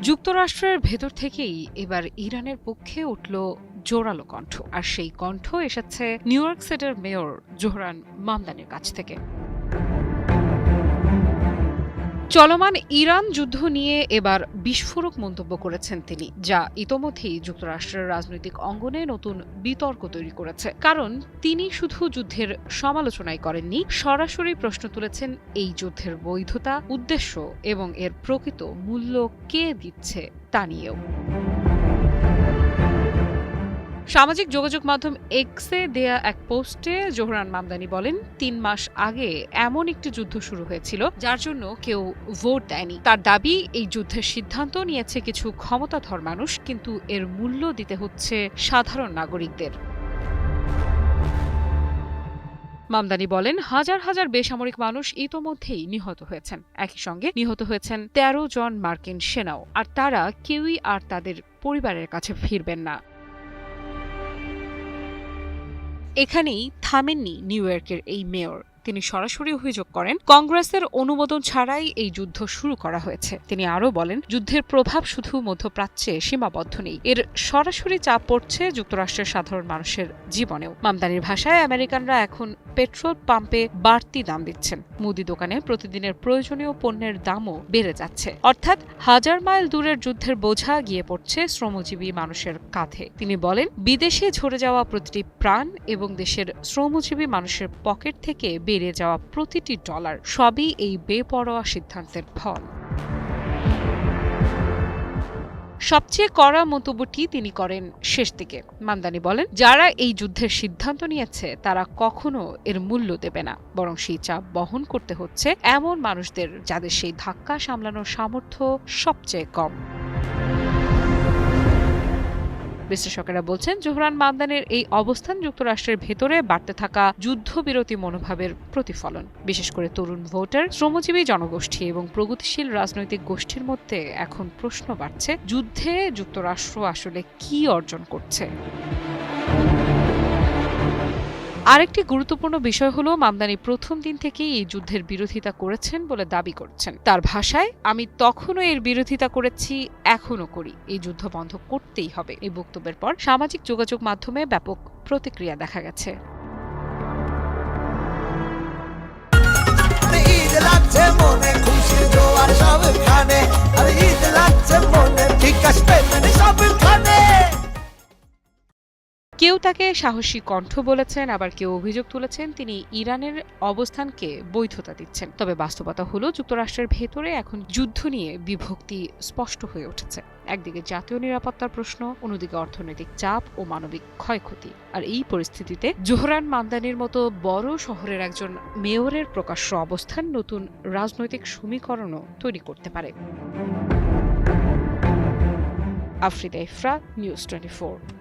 যুক্তরাষ্ট্রের ভেতর থেকেই এবার ইরানের পক্ষে উঠল জোরালো কণ্ঠ, আর সেই কণ্ঠ এসেছে নিউ ইয়র্ক সিটির মেয়র জোহরান মামদানির কাছ থেকে। চলমান ইরান যুদ্ধ নিয়ে এবার বিস্ফোরক মন্তব্য করেছেন তিনি, যা ইতোমধ্যেই যুক্তরাষ্ট্রের রাজনৈতিক অঙ্গনে নতুন বিতর্ক তৈরি করেছে। কারণ তিনি শুধু যুদ্ধের সমালোচনাই করেননি, সরাসরি প্রশ্ন তুলেছেন এই যুদ্ধের বৈধতা, উদ্দেশ্য এবং এর প্রকৃত মূল্য কে দিচ্ছে তা নিয়েও। সামাজিক যোগাযোগ মাধ্যম এক্সে দেয়া এক পোস্টে জোহরান মামদানি বলেন, ৩ মাস আগে এমন একটি যুদ্ধ শুরু হয়েছিল যার জন্য কেউ ভোট দেয়নি। তার দাবি, এই যুদ্ধের সিদ্ধান্ত নিয়েছে কিছু ক্ষমতাধর মানুষ, কিন্তু এর মূল্য দিতে হচ্ছে সাধারণ নাগরিকদের। মামদানি বলেন, হাজার হাজার বেসামরিক মানুষ ইতোমধ্যেই নিহত হয়েছেন। একই সঙ্গে নিহত হয়েছেন ১৩ জন মার্কিন সেনাও, আর তারা কেউই আর তাদের পরিবারের কাছে ফিরবেন না। এখানেই থামেননি নিউ ইয়র্কের এই মেয়র। তিনি সরাসরি অভিযোগ করেন, কংগ্রেসের অনুমোদন ছাড়াই এই যুদ্ধ শুরু করা হয়েছে। তিনি আরও বলেন, যুদ্ধের প্রভাব শুধু মধ্যপ্রাচ্যে সীমাবদ্ধ নেই, এর সরাসরি চাপ পড়ছে যুক্তরাষ্ট্রের সাধারণ মানুষের জীবনেও। মামদানির ভাষায়, আমেরিকানরা এখন পেট্রোল পাম্পে বাড়তি দাম দিচ্ছেন, মুদি দোকানে প্রতিদিনের প্রয়োজনীয় পণ্যের দামও বেড়ে যাচ্ছে। অর্থাৎ হাজার মাইল দূরের যুদ্ধের বোঝা গিয়ে পড়ছে শ্রমজীবী মানুষের কাঁধে। তিনি বলেন, বিদেশে ঝরে যাওয়া প্রতিটি প্রাণ এবং দেশের শ্রমজীবী মানুষের পকেট থেকে বেড়ে যাওয়া প্রতিটি ডলার সবই এই বেপরোয়া সিদ্ধান্তের ফল। সবচেয়ে কড়া মন্তব্যটি তিনি করেন শেষ দিকে। মামদানি বলেন, যারা এই যুদ্ধের সিদ্ধান্ত নিয়েছে তারা কখনো এর মূল্য দেবে না, বরং সেই চাপ বহন করতে হচ্ছে এমন মানুষদের যাদের সেই ধাক্কা সামলানোর সামর্থ্য সবচেয়ে কম। বিশ্লেষকেরা বলছেন, জোহরান মামদানির এই অবস্থান যুক্তরাষ্ট্রের ভেতরে বাড়তে থাকা যুদ্ধবিরতি মনোভাবের প্রতিফলন। বিশেষ করে তরুণ ভোটার, শ্রমজীবী জনগোষ্ঠী এবং প্রগতিশীল রাজনৈতিক গোষ্ঠীর মধ্যে এখন প্রশ্ন বাড়ছে, যুদ্ধে যুক্তরাষ্ট্র আসলে কি অর্জন করছে। আরেকটি গুরুত্বপূর্ণ বিষয় হলো, মামদানি প্রথম দিন থেকেই এই যুদ্ধের বিরোধিতা করেছেন বলে দাবি করছেন। তার ভাষায়, আমি তখনও এর বিরোধিতা করেছি, এখনো করি, এই যুদ্ধ বন্ধ করতেই হবে। এই বক্তব্যের পর সামাজিক যোগাযোগ মাধ্যমে ব্যাপক প্রতিক্রিয়া দেখা গেছে। কেউ তাকে সাহসী কণ্ঠ বলেছেন, আবার কেউ অভিযোগ তুলেছেন তিনি ইরানের অবস্থানকে বৈধতা দিচ্ছেন। তবে বাস্তবতা হলো, যুক্তরাষ্ট্রের ভেতরে এখন যুদ্ধ নিয়ে বিভক্তি স্পষ্ট হয়ে উঠেছে। একদিকে জাতীয় নিরাপত্তার প্রশ্ন, অন্যদিকে অর্থনৈতিক চাপ ও মানবিক ক্ষয়ক্ষতি। আর এই পরিস্থিতিতে জোহরান মামদানির মতো বড় শহরের একজন মেয়রের প্রকাশ্য অবস্থান নতুন রাজনৈতিক সমীকরণও তৈরি করতে পারে। আফরিদা ইফরা, নিউজ 24।